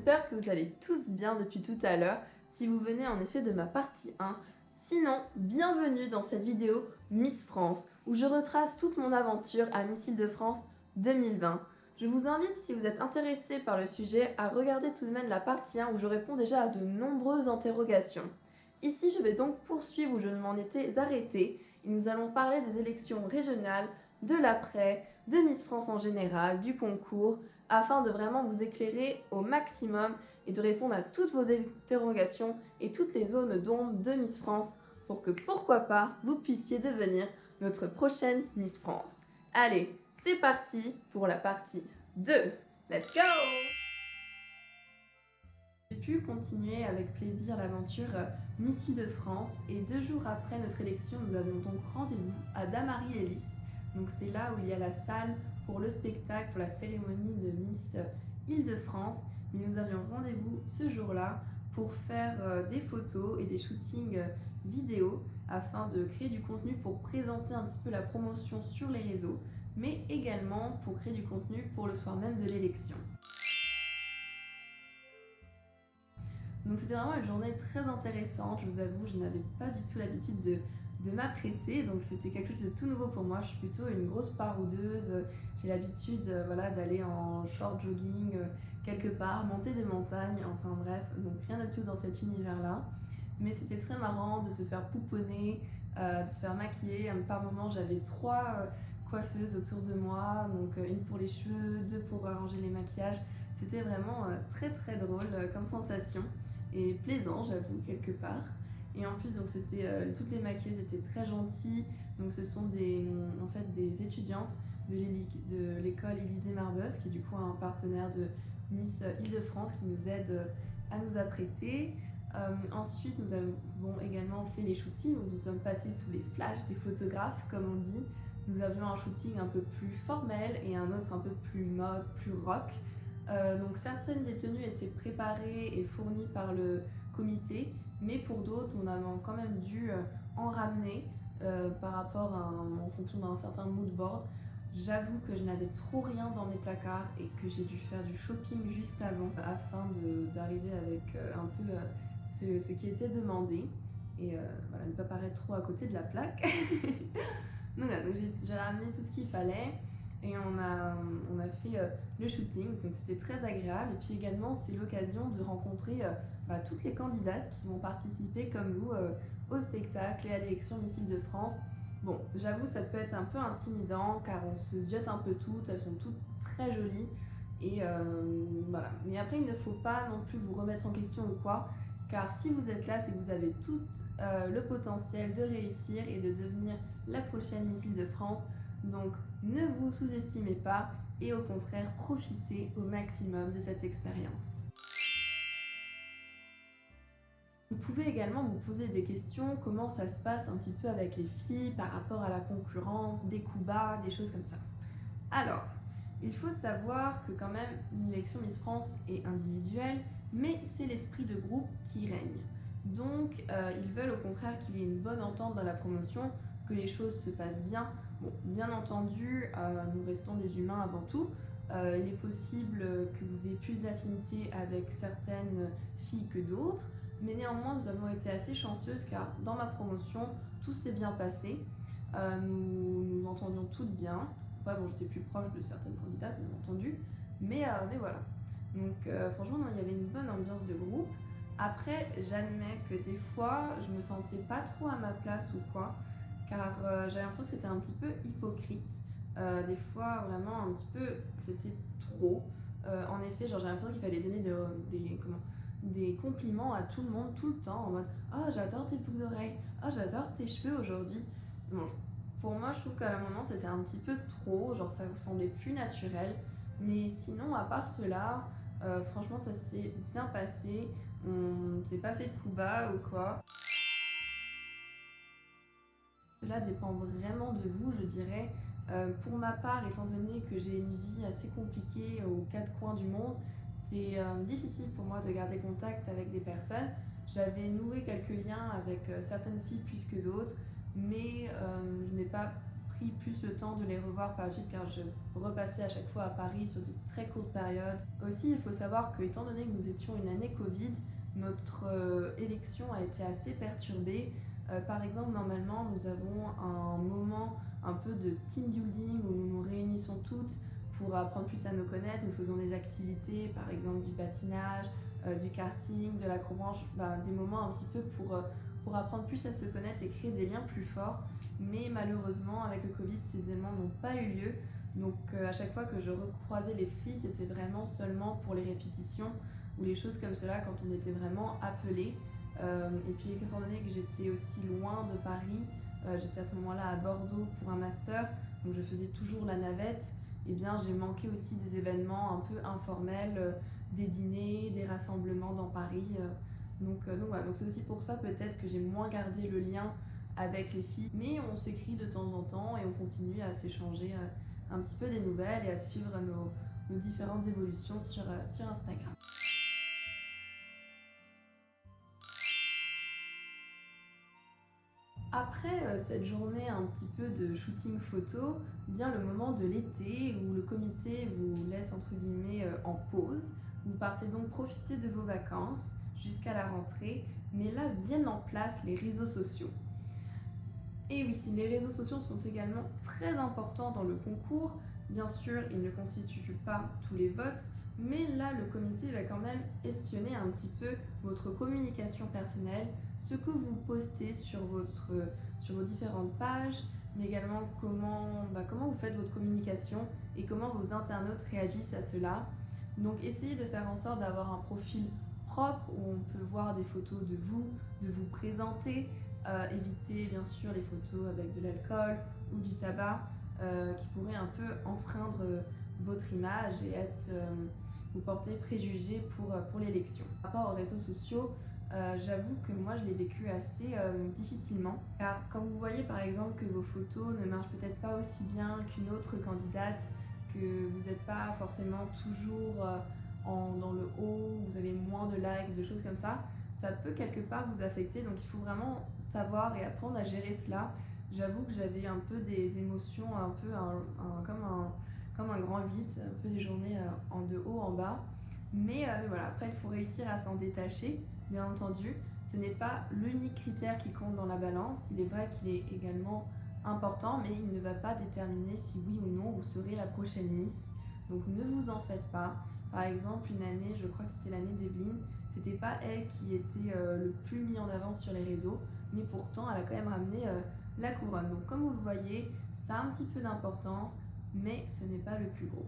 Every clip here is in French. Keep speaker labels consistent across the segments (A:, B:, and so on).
A: j'espère que vous allez tous bien depuis tout à l'heure, si vous venez en effet de ma partie 1. Sinon, bienvenue dans cette vidéo Miss France, où je retrace toute mon aventure à Miss Île-de-France 2020. Je vous invite, si vous êtes intéressé par le sujet, à regarder tout de même la partie 1 où je réponds déjà à de nombreuses interrogations. Ici, je vais donc poursuivre où je m'en étais arrêtée, et nous allons parler des élections régionales, de l'après, de Miss France en général, du concours, afin de vraiment vous éclairer au maximum et de répondre à toutes vos interrogations et toutes les zones d'ombre de Miss France pour que, pourquoi pas, vous puissiez devenir notre prochaine Miss France. Allez, c'est parti pour la partie 2. Let's go! J'ai pu continuer avec plaisir l'aventure Miss Île-de-France et 2 jours après notre élection, nous avions donc rendez-vous à Damary-les-Lys. Donc c'est là où il y a la salle pour le spectacle, pour la cérémonie de Miss Île-de-France. Mais nous avions rendez-vous ce jour-là pour faire des photos et des shootings vidéo afin de créer du contenu pour présenter un petit peu la promotion sur les réseaux, mais également pour créer du contenu pour le soir même de l'élection. Donc c'était vraiment une journée très intéressante, je vous avoue, je n'avais pas du tout l'habitude de m'apprêter, donc c'était quelque chose de tout nouveau pour moi. Je suis plutôt une grosse baroudeuse, j'ai l'habitude d'aller en short jogging quelque part, monter des montagnes, enfin bref, donc rien du tout dans cet univers-là. Mais c'était très marrant de se faire pouponner, de se faire maquiller. Par moments, j'avais 3 coiffeuses autour de moi, donc une pour les cheveux, 2 pour arranger les maquillages. C'était vraiment très très drôle comme sensation et plaisant, j'avoue, quelque part. Et en plus, donc toutes les maquilleuses étaient très gentilles. Donc ce sont des étudiantes de l'école Élysée Marbeuf, qui est du coup un partenaire de Miss Île-de-France qui nous aide à nous apprêter. Ensuite, nous avons également fait les shootings, où nous sommes passés sous les flashs des photographes, comme on dit. Nous avions un shooting un peu plus formel et un autre un peu plus mode, plus rock. Donc certaines des tenues étaient préparées et fournies par le comité, mais pour d'autres, on avait quand même dû en ramener en fonction d'un certain mood board. J'avoue que je n'avais trop rien dans mes placards et que j'ai dû faire du shopping juste avant afin d'arriver avec un peu ce qui était demandé et ne pas paraître trop à côté de la plaque. donc j'ai ramené tout ce qu'il fallait. Et on a fait le shooting, donc c'était très agréable. Et puis également, c'est l'occasion de rencontrer toutes les candidates qui vont participer comme vous au spectacle et à l'élection Miss Île-de-France. Bon, j'avoue, ça peut être un peu intimidant car on se ziote un peu toutes, elles sont toutes très jolies. Et voilà. Mais après, il ne faut pas non plus vous remettre en question ou quoi, car si vous êtes là, c'est que vous avez tout le potentiel de réussir et de devenir la prochaine Miss Île-de-France. Donc, ne vous sous-estimez pas et au contraire, profitez au maximum de cette expérience. Vous pouvez également vous poser des questions, comment ça se passe un petit peu avec les filles par rapport à la concurrence, des coups bas, des choses comme ça. Alors, il faut savoir que quand même, l'élection Miss France est individuelle, mais c'est l'esprit de groupe qui règne. Donc, ils veulent au contraire qu'il y ait une bonne entente dans la promotion, que les choses se passent bien. Bon, bien entendu, nous restons des humains avant tout. Il est possible que vous ayez plus d'affinité avec certaines filles que d'autres, mais néanmoins, nous avons été assez chanceuses car dans ma promotion, tout s'est bien passé. Nous nous entendions toutes bien. Après, bon, j'étais plus proche de certaines candidates, bien entendu, mais voilà. Donc, franchement, il y avait une bonne ambiance de groupe. Après, j'admets que des fois, je me sentais pas trop à ma place ou quoi, car j'avais l'impression que c'était un petit peu hypocrite. Des fois, vraiment, un petit peu, c'était trop. En effet, j'ai l'impression qu'il fallait donner des compliments à tout le monde, tout le temps, en mode « Oh, j'adore tes boucles d'oreilles, oh, j'adore tes cheveux aujourd'hui ». Bon, pour moi, je trouve qu'à un moment, c'était un petit peu trop, genre ça vous semblait plus naturel. Mais sinon, à part cela, franchement, ça s'est bien passé. On s'est pas fait de coups bas ou quoi. Cela dépend vraiment de vous, je dirais. Pour ma part, étant donné que j'ai une vie assez compliquée aux 4 coins du monde, c'est difficile pour moi de garder contact avec des personnes. J'avais noué quelques liens avec certaines filles plus que d'autres, mais je n'ai pas pris plus le temps de les revoir par la suite car je repassais à chaque fois à Paris sur de très courtes périodes. Aussi, il faut savoir que étant donné que nous étions une année Covid, notre élection a été assez perturbée. Par exemple, normalement, nous avons un moment un peu de team building où nous nous réunissons toutes pour apprendre plus à nous connaître. Nous faisons des activités, par exemple du patinage, du karting, de l'acrobranche, des moments un petit peu pour apprendre plus à se connaître et créer des liens plus forts. Mais malheureusement, avec le Covid, ces événements n'ont pas eu lieu. Donc à chaque fois que je recroisais les filles, c'était vraiment seulement pour les répétitions ou les choses comme cela quand on était vraiment appelés. Et puis étant donné que j'étais aussi loin de Paris, j'étais à ce moment-là à Bordeaux pour un master, donc je faisais toujours la navette, et bien j'ai manqué aussi des événements un peu informels, des dîners, des rassemblements dans Paris. Donc voilà, donc c'est aussi pour ça peut-être que j'ai moins gardé le lien avec les filles, mais on s'écrit de temps en temps et on continue à s'échanger un petit peu des nouvelles et à suivre nos différentes évolutions sur Instagram. Après cette journée un petit peu de shooting photo, vient le moment de l'été où le comité vous laisse entre guillemets en pause. Vous partez donc profiter de vos vacances jusqu'à la rentrée, mais là viennent en place les réseaux sociaux. Et oui, les réseaux sociaux sont également très importants dans le concours. Bien sûr, ils ne constituent pas tous les votes, mais là, le comité va quand même espionner un petit peu votre communication personnelle, ce que vous postez sur vos différentes pages, mais également comment vous faites votre communication et comment vos internautes réagissent à cela. Donc, essayez de faire en sorte d'avoir un profil propre où on peut voir des photos de vous présenter. Évitez bien sûr les photos avec de l'alcool ou du tabac qui pourraient un peu enfreindre votre image et vous porter préjugés pour l'élection. Par rapport aux réseaux sociaux, j'avoue que moi je l'ai vécu assez difficilement car quand vous voyez par exemple que vos photos ne marchent peut-être pas aussi bien qu'une autre candidate, que vous n'êtes pas forcément toujours dans le haut, vous avez moins de likes, de choses comme ça peut quelque part vous affecter, donc il faut vraiment savoir et apprendre à gérer cela. J'avoue que j'avais un peu des émotions, un peu comme un grand 8, un peu des journées de haut en bas. Mais voilà, après il faut réussir à s'en détacher, bien entendu. Ce n'est pas l'unique critère qui compte dans la balance, il est vrai qu'il est également important, mais il ne va pas déterminer si oui ou non vous serez la prochaine Miss. Donc ne vous en faites pas. Par exemple, une année, je crois que c'était l'année d'Evelyne, c'était pas elle qui était le plus mis en avant sur les réseaux, mais pourtant elle a quand même ramené la couronne. Donc comme vous le voyez, ça a un petit peu d'importance, mais ce n'est pas le plus gros.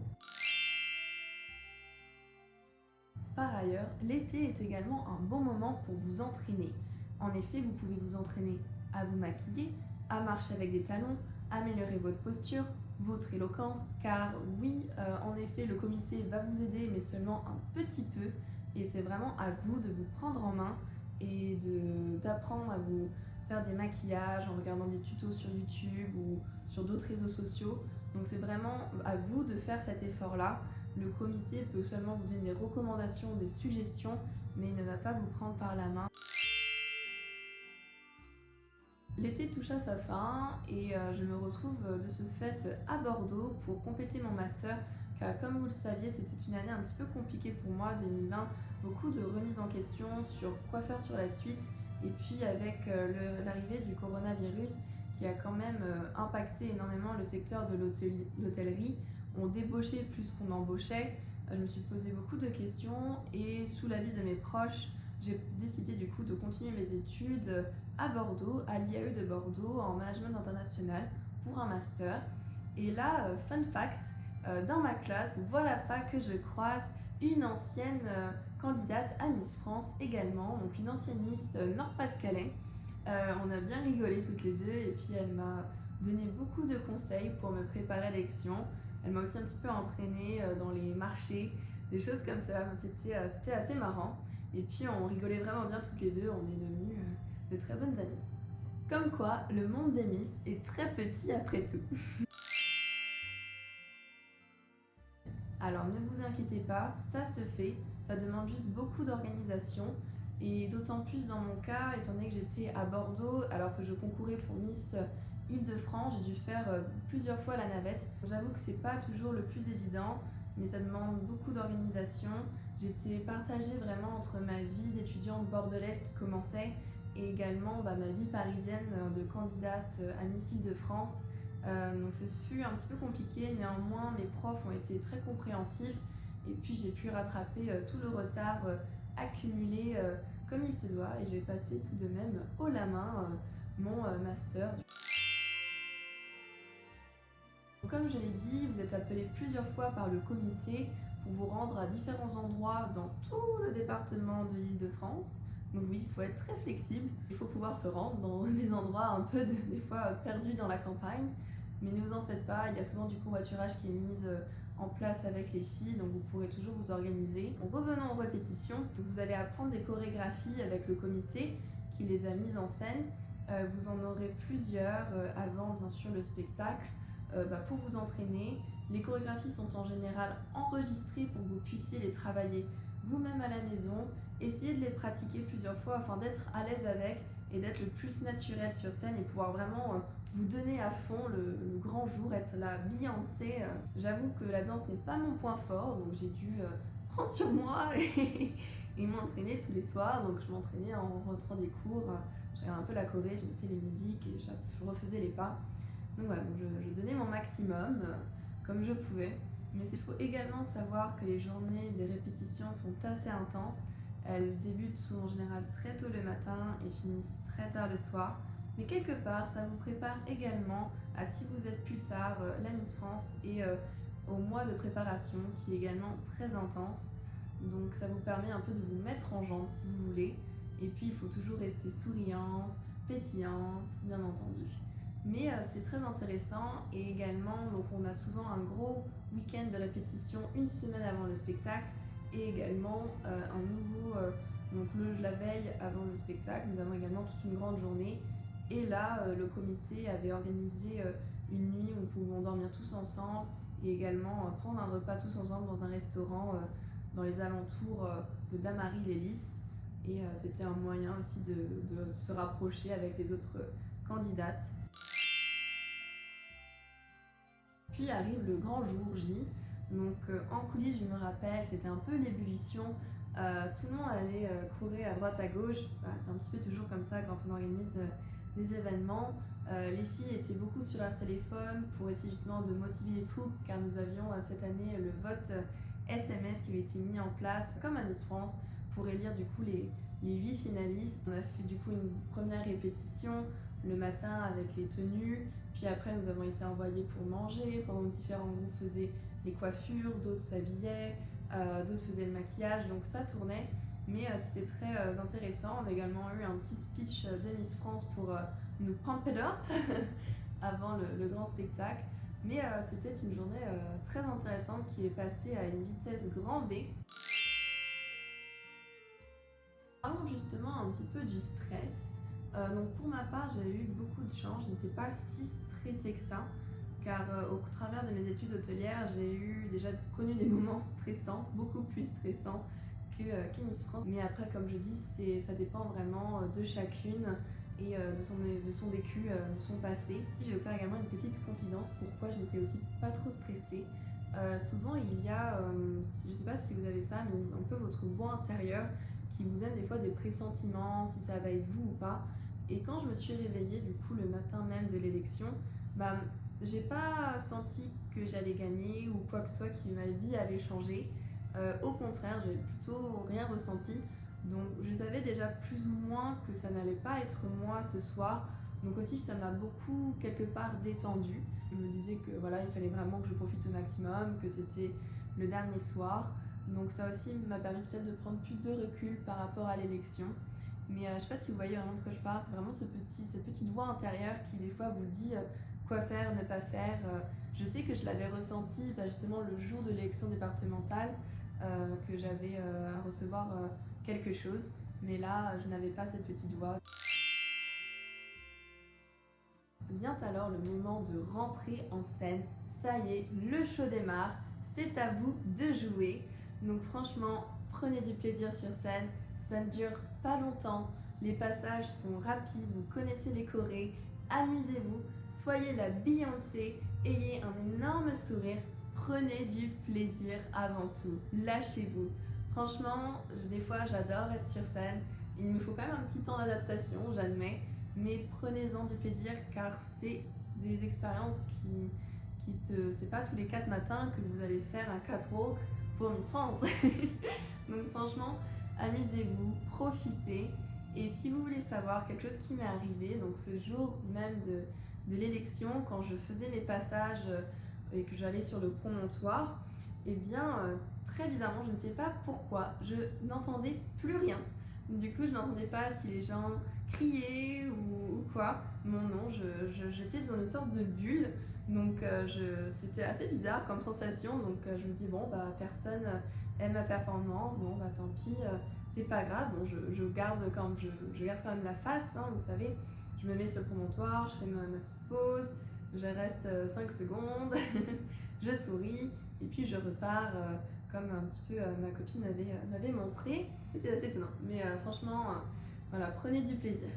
A: Par ailleurs, l'été est également un bon moment pour vous entraîner. En effet, vous pouvez vous entraîner à vous maquiller, à marcher avec des talons, améliorer votre posture, votre éloquence, car oui, en effet, le comité va vous aider, mais seulement un petit peu. Et c'est vraiment à vous de vous prendre en main et d'apprendre à vous faire des maquillages en regardant des tutos sur YouTube ou sur d'autres réseaux sociaux. Donc c'est vraiment à vous de faire cet effort-là. Le comité peut seulement vous donner des recommandations, des suggestions, mais il ne va pas vous prendre par la main. L'été touche à sa fin et je me retrouve de ce fait à Bordeaux pour compléter mon master. Car comme vous le saviez, c'était une année un petit peu compliquée pour moi, 2020, beaucoup de remises en question sur quoi faire sur la suite. Et puis avec l'arrivée du coronavirus qui a quand même impacté énormément le secteur de l'hôtellerie, on débauchait plus qu'on embauchait. Je me suis posé beaucoup de questions et sous l'avis de mes proches, j'ai décidé du coup de continuer mes études à Bordeaux, à l'IAE de Bordeaux, en management international pour un master. Et là, fun fact, dans ma classe, voilà pas que je croise une ancienne candidate à Miss France également, donc une ancienne Miss Nord-Pas-de-Calais. On a bien rigolé toutes les deux et puis elle m'a donné beaucoup de conseils pour me préparer à l'élection. Elle m'a aussi un petit peu entraînée dans les marchés, des choses comme ça. C'était assez marrant. Et puis on rigolait vraiment bien toutes les deux, on est devenues de très bonnes amies. Comme quoi, le monde des Miss est très petit après tout. Alors ne vous inquiétez pas, ça se fait, ça demande juste beaucoup d'organisation et d'autant plus dans mon cas, étant donné que j'étais à Bordeaux alors que je concourais pour Miss Île-de-France, j'ai dû faire plusieurs fois la navette. J'avoue que c'est pas toujours le plus évident, mais ça demande beaucoup d'organisation. J'étais partagée vraiment entre ma vie d'étudiante bordelaise qui commençait et également ma vie parisienne de candidate à Miss Île-de-France. Donc ce fut un petit peu compliqué, néanmoins mes profs ont été très compréhensifs et puis j'ai pu rattraper tout le retard accumulé comme il se doit et j'ai passé tout de même haut la main mon master. Comme je l'ai dit, vous êtes appelé plusieurs fois par le comité pour vous rendre à différents endroits dans tout le département de l'Île-de-France. Donc oui, il faut être très flexible, il faut pouvoir se rendre dans des endroits un peu des fois perdus dans la campagne. Mais ne vous en faites pas, il y a souvent du covoiturage qui est mis en place avec les filles, donc vous pourrez toujours vous organiser. Donc revenons aux répétitions, vous allez apprendre des chorégraphies avec le comité qui les a mises en scène. Vous en aurez plusieurs avant bien sûr le spectacle pour vous entraîner. Les chorégraphies sont en général enregistrées pour que vous puissiez les travailler vous-même à la maison. Essayez de les pratiquer plusieurs fois afin d'être à l'aise avec et d'être le plus naturel sur scène et pouvoir vraiment vous donner à fond le grand jour, être la Beyoncé. J'avoue que la danse n'est pas mon point fort, donc j'ai dû prendre sur moi et m'entraîner tous les soirs. Donc je m'entraînais en rentrant des cours, j'avais un peu la choré, je mettais les musiques et je refaisais les pas. Donc voilà, donc je donnais mon maximum comme je pouvais. Mais il faut également savoir que les journées des répétitions sont assez intenses. Elles débutent souvent en général très tôt le matin et finissent très tard le soir. Mais quelque part, ça vous prépare également à si vous êtes plus tard la Miss France et au mois de préparation qui est également très intense. Donc ça vous permet un peu de vous mettre en jambe si vous voulez. Et puis il faut toujours rester souriante, pétillante, bien entendu. Mais c'est très intéressant et également donc on a souvent un gros week-end de répétition une semaine avant le spectacle et également un nouveau donc la veille avant le spectacle nous avons également toute une grande journée et là le comité avait organisé une nuit où nous pouvons dormir tous ensemble et également prendre un repas tous ensemble dans un restaurant dans les alentours de Damary-les-Lys et c'était un moyen aussi de se rapprocher avec les autres candidates. Puis arrive le grand jour J. Donc en coulisses, je me rappelle, c'était un peu l'ébullition. Tout le monde allait courir à droite à gauche. C'est un petit peu toujours comme ça quand on organise des événements. Les filles étaient beaucoup sur leur téléphone pour essayer justement de motiver les troupes car nous avions cette année le vote SMS qui avait été mis en place comme à Miss France pour élire du coup les 8 finalistes. On a fait du coup une première répétition le matin avec les tenues. Puis après, nous avons été envoyés pour manger, pendant que différents groupes faisaient les coiffures, d'autres s'habillaient, d'autres faisaient le maquillage, donc ça tournait. Mais c'était très intéressant. On a également eu un petit speech de Miss France pour nous pump it up avant le grand spectacle. Mais c'était une journée très intéressante qui est passée à une vitesse grand V. Parlons justement un petit peu du stress. Donc pour ma part, j'ai eu beaucoup de chance, je n'étais pas si stressée que ça, car au travers de mes études hôtelières, j'ai eu déjà connu des moments stressants, beaucoup plus stressants que Miss France. Mais après, comme je dis, ça dépend vraiment de chacune et de son vécu, de son passé. Je vais vous faire également une petite confidence, pourquoi je n'étais aussi pas trop stressée. Souvent, il y a, je ne sais pas si vous avez ça, mais un peu votre voix intérieure qui vous donne des fois des pressentiments, si ça va être vous ou pas. Et quand je me suis réveillée du coup le matin même de l'élection, j'ai pas senti que j'allais gagner ou quoi que ce soit qui ma vie allait changer. Au contraire, j'ai plutôt rien ressenti. Donc je savais déjà plus ou moins que ça n'allait pas être moi ce soir. Donc aussi ça m'a beaucoup quelque part détendue. Je me disais que voilà, il fallait vraiment que je profite au maximum, que c'était le dernier soir. Donc ça aussi m'a permis peut-être de prendre plus de recul par rapport à l'élection. Mais je ne sais pas si vous voyez vraiment de quoi je parle, c'est vraiment cette petite voix intérieure qui des fois vous dit quoi faire, ne pas faire. Je sais que je l'avais ressenti justement le jour de l'élection départementale, que j'avais à recevoir quelque chose. Mais là, je n'avais pas cette petite voix. Vient alors le moment de rentrer en scène. Ça y est, le show démarre. C'est à vous de jouer. Donc franchement, prenez du plaisir sur scène. Ça ne dure pas longtemps. Les passages sont rapides. Vous connaissez les chorés. Amusez-vous. soyez la Beyoncé, ayez un énorme sourire, prenez du plaisir avant tout, lâchez-vous. Franchement, des fois j'adore être sur scène, il me faut quand même un petit temps d'adaptation, j'admets, mais prenez-en du plaisir car c'est des expériences c'est pas tous les 4 matins que vous allez faire un catwalk pour Miss France. Donc franchement, amusez-vous, profitez. Et si vous voulez savoir quelque chose qui m'est arrivé, donc le jour même de l'élection, quand je faisais mes passages et que j'allais sur le promontoire, eh bien, très bizarrement, je ne sais pas pourquoi, je n'entendais plus rien. Du coup, je n'entendais pas si les gens criaient ou quoi. Non, j'étais dans une sorte de bulle. Donc, c'était assez bizarre comme sensation. Donc, je me dis, bon, bah, personne aime ma performance. Bon, bah, tant pis, c'est pas grave. Bon, je garde quand même la face, hein, vous savez. Je me mets sur le promontoire, je fais ma petite pause, je reste 5 secondes, je souris, et puis je repars comme un petit peu ma copine m'avait montré. C'était assez étonnant, mais franchement, voilà, prenez du plaisir.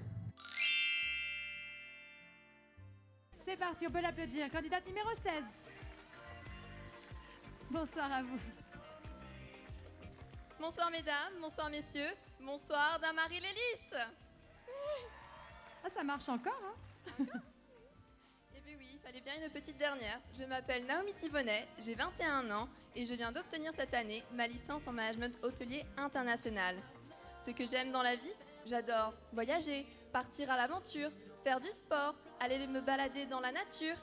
B: C'est parti, on peut l'applaudir. Candidate numéro 16. Bonsoir à vous.
C: Bonsoir mesdames, bonsoir messieurs, bonsoir Damary Lélis.
B: Ah, ça marche encore, hein?
C: Eh bien oui, il fallait bien une petite dernière. Je m'appelle Naomi Thibonnet, j'ai 21 ans et je viens d'obtenir cette année ma licence en management hôtelier international. Ce que j'aime dans la vie, j'adore voyager, partir à l'aventure, faire du sport, aller me balader dans la nature.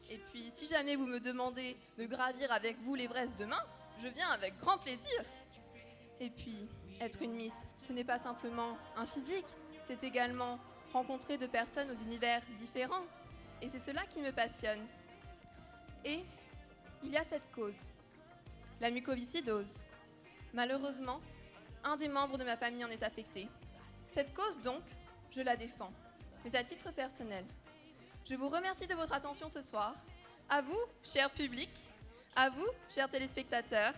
C: Et puis si jamais vous me demandez de gravir avec vous l'Everest demain, je viens avec grand plaisir. Et puis, être une Miss, ce n'est pas simplement un physique, c'est également rencontrer de personnes aux univers différents. Et c'est cela qui me passionne. Et il y a cette cause, la mucoviscidose. Malheureusement, un des membres de ma famille en est affecté. Cette cause donc, je la défends, mais à titre personnel. Je vous remercie de votre attention ce soir. À vous, cher public, à vous, chers téléspectateurs,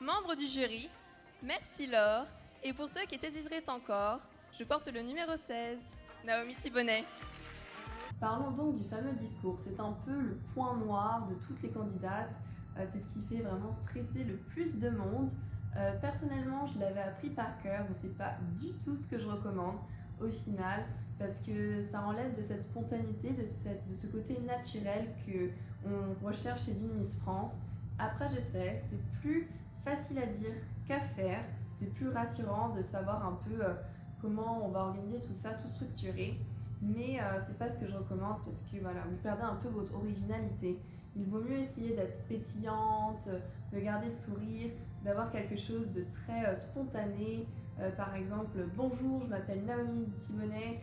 C: membres du jury, merci Laure. Et pour ceux qui hésiteraient encore, je porte le numéro 16, Naomi Thibonnet.
A: Parlons donc du fameux discours. C'est un peu le point noir de toutes les candidates. C'est ce qui fait vraiment stresser le plus de monde. Personnellement, je l'avais appris par cœur, mais c'est pas du tout ce que je recommande au final, parce que ça enlève de cette spontanéité, de ce côté naturel qu'on recherche chez une Miss France. Après, je sais, c'est plus facile à dire qu'à faire. C'est plus rassurant de savoir un peu comment on va organiser tout ça, tout structurer. Mais c'est pas ce que je recommande parce que voilà, vous perdez un peu votre originalité. Il vaut mieux essayer d'être pétillante, de garder le sourire, d'avoir quelque chose de très spontané. Par exemple, bonjour, je m'appelle Naomi Thibonnet,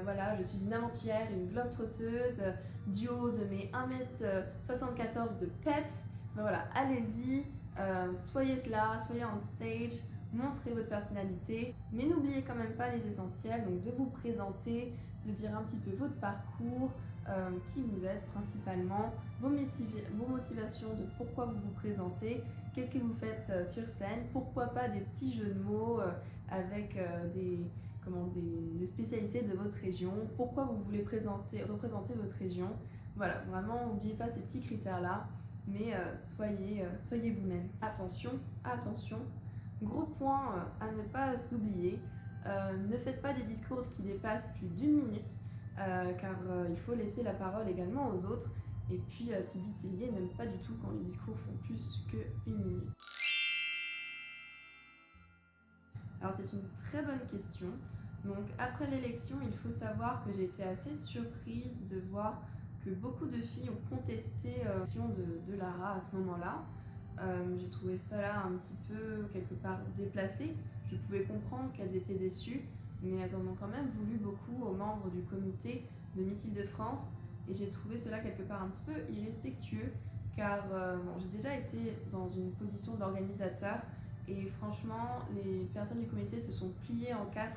A: voilà, je suis une aventurière, une globe-trotteuse, du haut de mes 1m74 de peps. Ben voilà, allez-y, soyez là, soyez on stage, montrez votre personnalité, mais n'oubliez quand même pas les essentiels, donc de vous présenter, de dire un petit peu votre parcours, qui vous êtes principalement, vos motivations de pourquoi vous vous présentez, qu'est-ce que vous faites sur scène, pourquoi pas des petits jeux de mots avec des spécialités de votre région, pourquoi vous voulez représenter votre région. Voilà, vraiment n'oubliez pas ces petits critères-là, mais soyez vous-même. Attention, gros point à ne pas oublier, ne faites pas des discours qui dépassent plus d'1 minute, car il faut laisser la parole également aux autres. Et puis Sylvie Tellier n'aime pas du tout quand les discours font plus qu'1 minute. Alors c'est une très bonne question. Donc après l'élection, il faut savoir que j'ai été assez surprise de voir que beaucoup de filles ont contesté l'élection de Lara à ce moment-là. J'ai trouvé ça là un petit peu quelque part déplacé. Je pouvais comprendre qu'elles étaient déçues, mais elles en ont quand même voulu beaucoup aux membres du comité de Miss Île-de-France et j'ai trouvé cela quelque part un petit peu irrespectueux car j'ai déjà été dans une position d'organisateur et franchement les personnes du comité se sont pliées en 4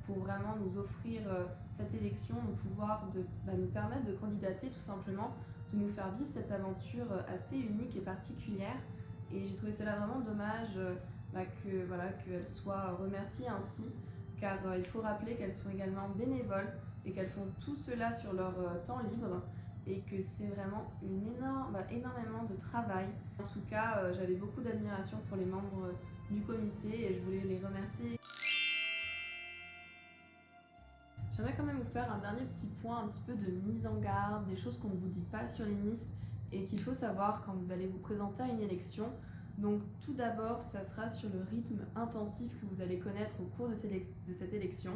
A: pour vraiment nous offrir cette élection, nous permettre de candidater tout simplement, de nous faire vivre cette aventure assez unique et particulière. Et j'ai trouvé cela vraiment dommage qu'elles soient remerciées ainsi, car il faut rappeler qu'elles sont également bénévoles et qu'elles font tout cela sur leur temps libre. et que c'est vraiment énormément de travail. En tout cas, j'avais beaucoup d'admiration pour les membres du comité et je voulais les remercier. J'aimerais quand même vous faire un dernier petit point, un petit peu de mise en garde, des choses qu'on ne vous dit pas sur les Miss et qu'il faut savoir quand vous allez vous présenter à une élection. Donc tout d'abord, ça sera sur le rythme intensif que vous allez connaître au cours de cette élection.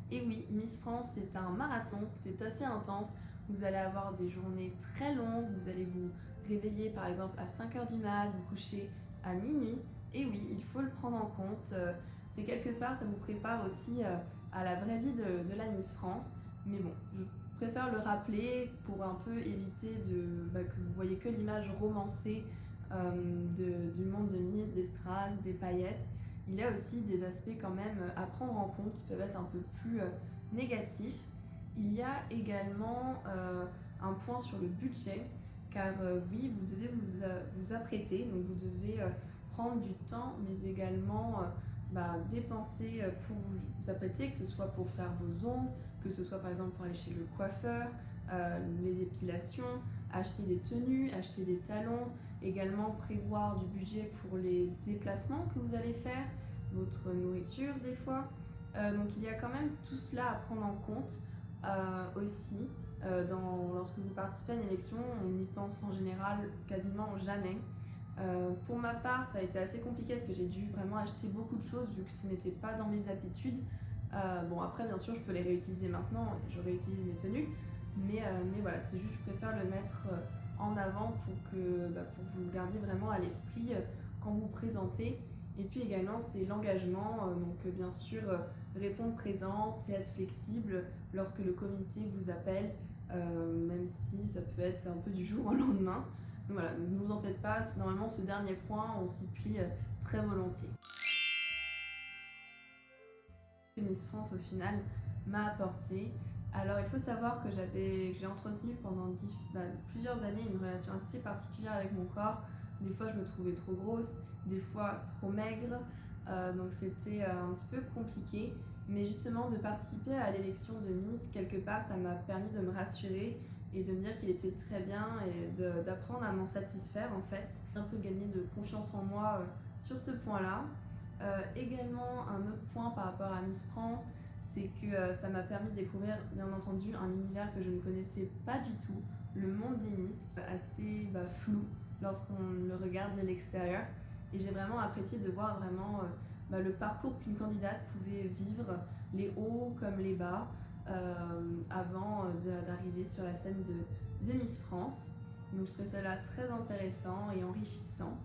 A: Et oui, Miss France, c'est un marathon, c'est assez intense. Vous allez avoir des journées très longues, vous allez vous réveiller par exemple à 5h du mat, vous coucher à minuit. Et oui, il faut le prendre en compte. C'est quelque part, ça vous prépare aussi à la vraie vie de la Miss France. Mais bon, je préfère le rappeler pour un peu éviter que vous voyez que l'image romancée du monde de Miss, des strass, des paillettes. Il y a aussi des aspects quand même à prendre en compte qui peuvent être un peu plus négatifs. Il y a également un point sur le budget, car oui, vous devez vous apprêter, donc vous devez prendre du temps, mais également dépenser pour vous apprêter, que ce soit pour faire vos ongles, que ce soit par exemple pour aller chez le coiffeur, les épilations, acheter des tenues, acheter des talons, également prévoir du budget pour les déplacements que vous allez faire, votre nourriture des fois. Donc il y a quand même tout cela à prendre en compte aussi. Lorsque vous participez à une élection, on y pense en général quasiment jamais. Pour ma part, ça a été assez compliqué parce que j'ai dû vraiment acheter beaucoup de choses vu que ce n'était pas dans mes habitudes. Après, bien sûr, je peux les réutiliser maintenant, je réutilise mes tenues, mais voilà, c'est juste, je préfère le mettre en avant pour que vous le gardiez vraiment à l'esprit quand vous présentez. Et puis également, c'est l'engagement, donc bien sûr, répondre présente et être flexible lorsque le comité vous appelle, même si ça peut être un peu du jour au lendemain. Donc voilà, ne vous en faites pas, normalement ce dernier point, on s'y plie très volontiers. Miss France au final m'a apporté. Alors il faut savoir que j'ai entretenu pendant plusieurs années une relation assez particulière avec mon corps. Des fois je me trouvais trop grosse, des fois trop maigre, donc c'était un petit peu compliqué. Mais justement de participer à l'élection de Miss, quelque part ça m'a permis de me rassurer et de me dire qu'il était très bien et d'apprendre à m'en satisfaire en fait. Un peu gagner de confiance en moi sur ce point-là. Également un autre point par rapport à Miss France, c'est que ça m'a permis de découvrir bien entendu un univers que je ne connaissais pas du tout, le monde des Miss, assez flou lorsqu'on le regarde de l'extérieur. Et j'ai vraiment apprécié de voir vraiment le parcours qu'une candidate pouvait vivre, les hauts comme les bas, avant d'arriver sur la scène de Miss France. Donc je trouvais ça là très intéressant et enrichissant.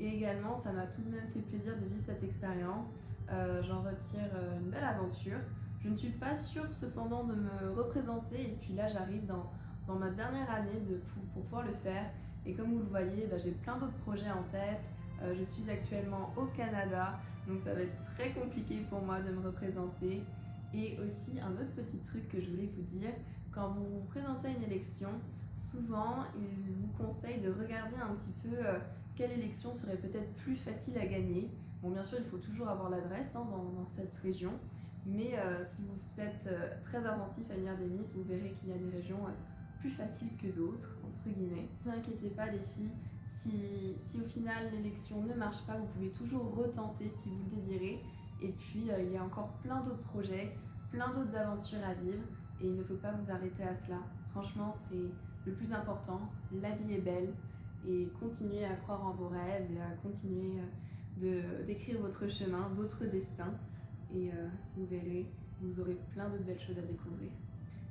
A: Et également, ça m'a tout de même fait plaisir de vivre cette expérience. J'en retire une belle aventure. Je ne suis pas sûre cependant de me représenter et puis là j'arrive dans ma dernière année pour pouvoir le faire. Et comme vous le voyez, j'ai plein d'autres projets en tête. Je suis actuellement au Canada, donc ça va être très compliqué pour moi de me représenter. Et aussi un autre petit truc que je voulais vous dire, quand vous vous présentez à une élection, souvent ils vous conseillent de regarder un petit peu quelle élection serait peut-être plus facile à gagner. Bon, bien sûr, il faut toujours avoir l'adresse dans cette région, mais si vous êtes très attentif à l'univers des Miss, vous verrez qu'il y a des régions plus faciles que d'autres, entre guillemets. Ne vous inquiétez pas les filles, si au final l'élection ne marche pas, vous pouvez toujours retenter si vous le désirez. Et puis il y a encore plein d'autres projets, plein d'autres aventures à vivre et il ne faut pas vous arrêter à cela. Franchement, c'est le plus important, la vie est belle et continuez à croire en vos rêves et à continuer d'écrire votre chemin, votre destin et vous verrez, vous aurez plein d'autres belles choses à découvrir.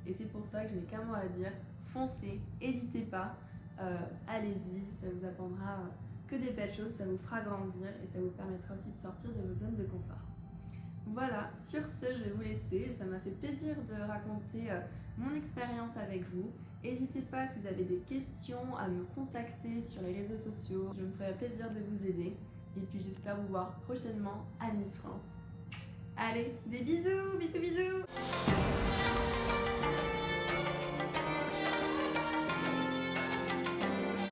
A: Et c'est pour ça que je n'ai qu'un mot à dire, foncez, n'hésitez pas, allez-y, ça vous apprendra que des belles choses, ça vous fera grandir et ça vous permettra aussi de sortir de vos zones de confort. Voilà, sur ce, je vais vous laisser. Ça m'a fait plaisir de raconter mon expérience avec vous. N'hésitez pas, si vous avez des questions, à me contacter sur les réseaux sociaux. Je me ferai plaisir de vous aider. Et puis j'espère vous voir prochainement à Miss France. Allez, des bisous, bisous, bisous!